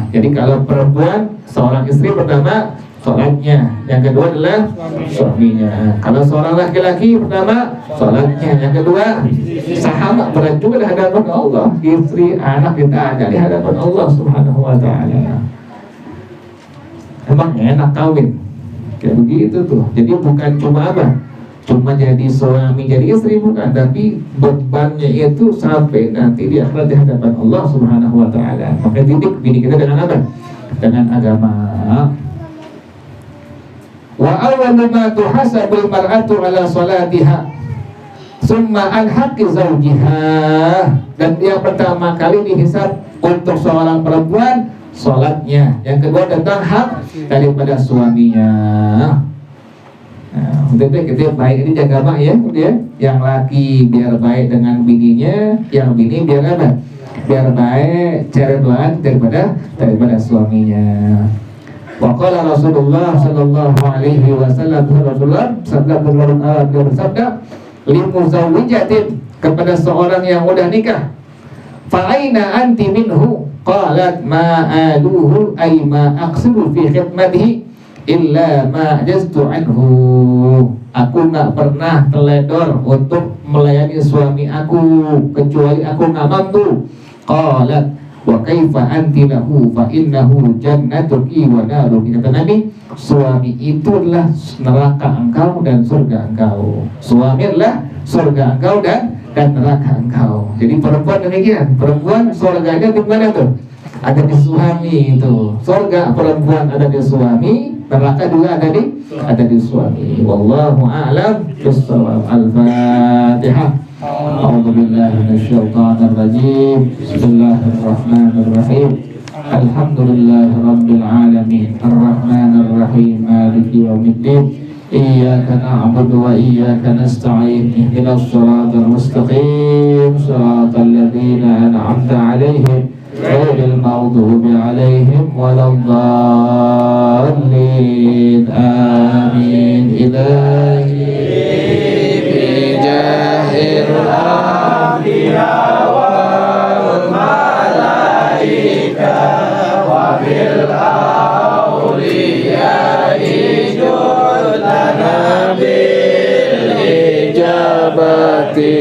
Jadi kalau perempuan, seorang istri pertama salatnya, yang kedua adalah suaminya. Kalau seorang laki-laki, pertama salatnya, yang kedua sahabat berat juga di hadapan Allah, istri, anak kita ada di hadapan Allah Subhanahu wa ta'ala. Emang enak kawin kayak begitu tuh. Jadi bukan cuma apa, cuma jadi suami, jadi istri, bukan, tapi bebannya itu sampai nanti di akhirat di hadapan Allah Subhanahu wa ta'ala. Maka didik bini kita dengan apa? Dengan agama. Wa awwalu ma tuhasabul mar'atu ala salatiha summa an haqqi zawjiha, dan yang pertama kali dihisab untuk seorang perempuan salatnya, yang kedua tentang hak daripada suaminya. Nah, udah kita baik ini jaga mak ya, udah. Yang laki biar baik dengan bininya, yang bini biar apa? Biar baik cara doa daripada suaminya. Wa qala Rasulullah sallallahu alaihi wasallam, Rasulullah bersabda, limuzawwijatin, kepada seorang yang udah nikah, fa aina anti minhu? Qalat ma aluhu ay ma aqsidu fi khidmatihi. illa ma jaztu anhu, aku nggak pernah teledor untuk melayani suami aku kecuali aku nggak mampu. Qalat wa kaifa anti lahu fa innahu jannatuki wa naruki, kata Nabi, suami itu adalah neraka engkau dan surga engkau. Suami adalah surga engkau dan neraka engkau. Jadi perempuan demikian, perempuan surganya di mana tuh? Ada di suami itu. Surga perempuan ada di suami, neraka juga ada di suami. Wallahu a'lam bissawab. Al-Fatihah. A'udzu billahi minasyaitonir rajim. Bismillahirrahmanirrahim. Alhamdulillahi rabbil alamin. Arrahmanir rahim. Maliki yaumiddin. Iyyaka na'budu wa iyyaka nasta'in. Ihdinas shiratal mustaqim. Shiratal ladzina an'amta 'alaihim ghairil maghdubi 'alaihim waladdallin. Amin. Ilahi bijahil anbiya wal malaika wa bil awliya ijudlana bil ijabati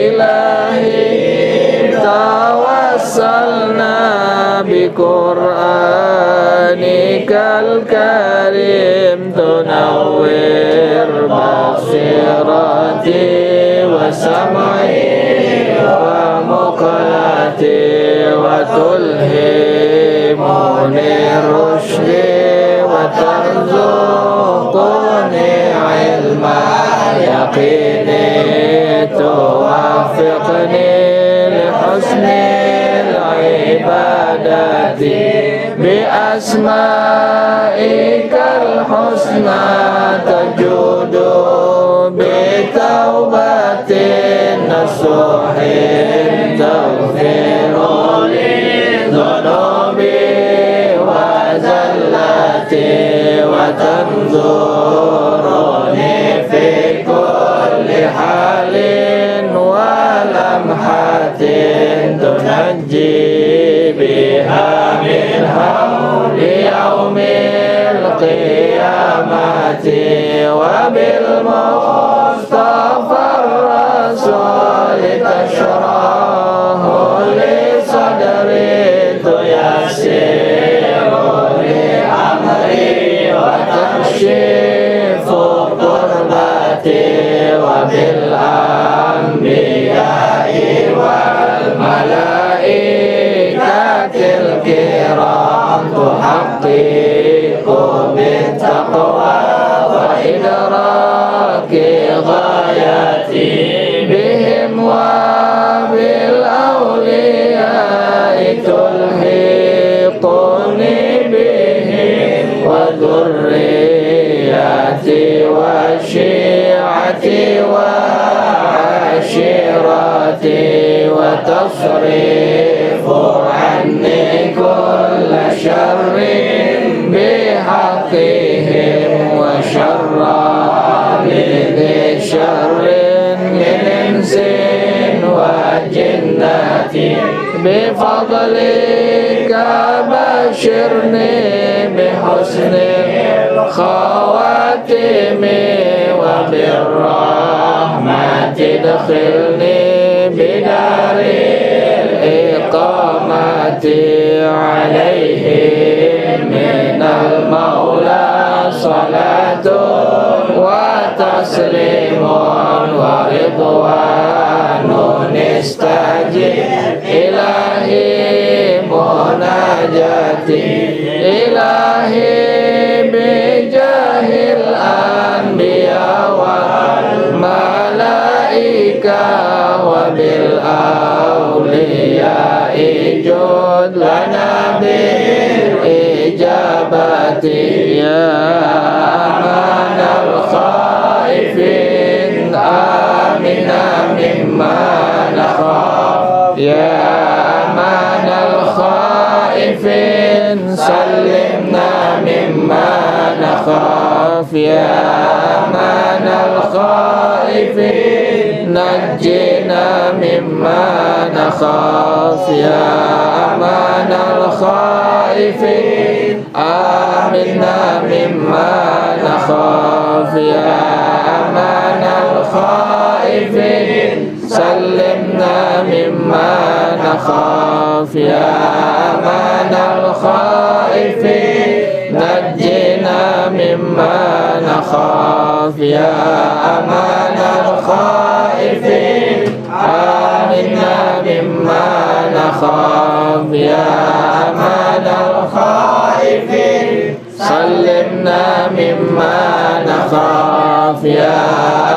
ilahi tawassalna bi qur'anikal karim tunawwir basirati wa sam'i wa muqalati wa tulhimuni rushdi wa tarzuquni ilma yaqini tuwaffiqni li husnil ibadati bi asma'ikal husna tajudu bi taubatin nasuhin taghfiru li dhunubi wa zallati wa tanzuruni fi kulli halin wa lamhatin tunajji biha min hawli yaumil qiyamati wa bil mustafa rasul tashrahu li sadri tuyassiru li amri wa takshifu qurbati wa bil anbiya'i wal malaikatil kiram tuhaqqiqu bit taqwa wa idraki ghayati bihim wa bil awliya'i tulhiquni bihim wa dhurriyyati wa syi'ati wa ashirati wa tasrifu anni kulla syarrin bihaqqihim wa syarra lidhi syarrin min insin wa jinnati bifadlika bashirni bihusnil khawatimi wa birrahmati dkhilni bidaril iqamati alaihim minal maula salatun wa taslimun wa ridwanun istajib ilahi munajati ilahi bijahil anbiya wal malaika wa bil awliya ijud lana bil ijabati ya amanal khaifin amina mimma nakhaf ya amanal khaifin sallimna mimma nakhaf ya amanal khaifin najjina نجنا مما نخاف يا أمان الخائفين آمنا مما نخاف يا أمان الخائفين سلمنا مما نخاف يا أمان الخائفين نجنا مما نخاف يا أمان الخائفين آمنا مما نخاف يا أمان الخائفين سلمنا مما نخاف يا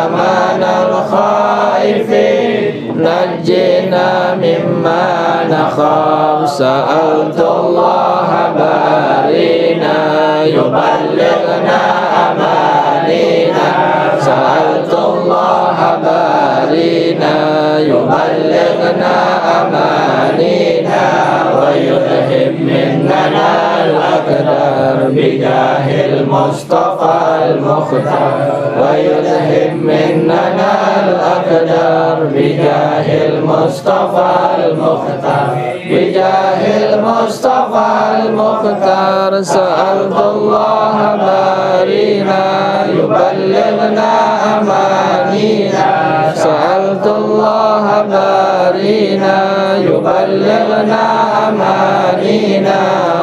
أمان الخائفين نجنا مما نخاف سألت الله بارينا يبلغنا أمانينا سألت الله بارينا يبلغنا أمانينا ويذهب مننا الأقدار بجاه المصطفى المختار ويذهب مننا الأقدار بجاه المصطفى المختار بجاه المصطفى المختار سألت الله بارينا يبلغنا أمانينا سألت الله بارينا يبلغنا أمانينا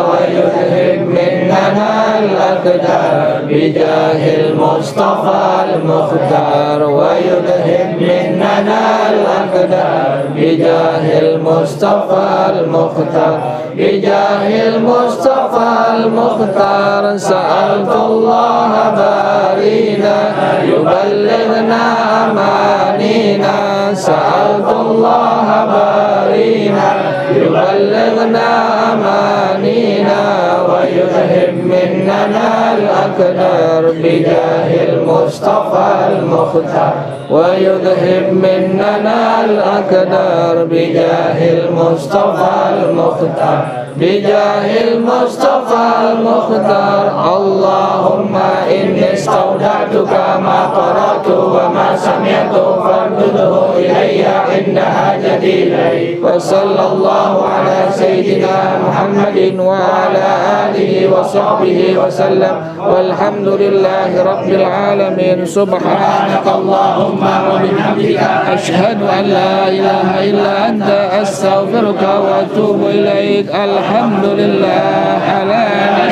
ويذهب مننا الأقدار بجاه المصطفى المختار ويذهب مننا الأقدار بجاه المصطفى المختار بجاه المصطفى المختار سألت الله بارينا يبلغنا أمانينا سألت الله بارينا يبلغنا أمانينا ويذهب مننا الأقدار بجاه المصطفى المختار ويذهب مننا الأقدار بجاه المصطفى المختار بجاه المصطفى المختار اللهم إني استودعتك ما قرأت وما سمعت فاردده إلي عند حاجتي إليه وصلى الله على سيدنا محمد وعلى آله وصحبه وسلم والحمد لله رب العالمين سبحانك اللهم وبحمدك أشهد أن لا إله إلا أنت أستغفرك وأتوب إليك الحمد لله على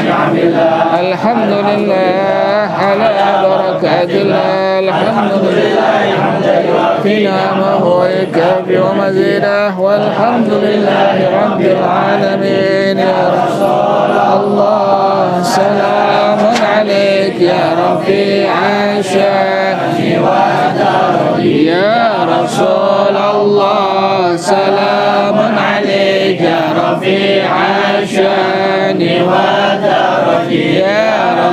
نعم الله الحمد لله على بركات الله الحمد لله في نعمه ويكفي ومزيده والحمد لله رب العالمين يا رسول الله سلام عليك يا رفيع الشان يا رسول الله سلام عليك يا رفيع الشان يا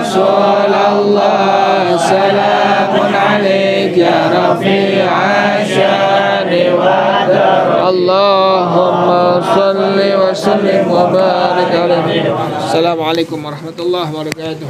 رسول الله سلام عليك يا رفيع الشان اللهم صل وسلم وبارك عليه السلام عليكم ورحمة الله وبركاته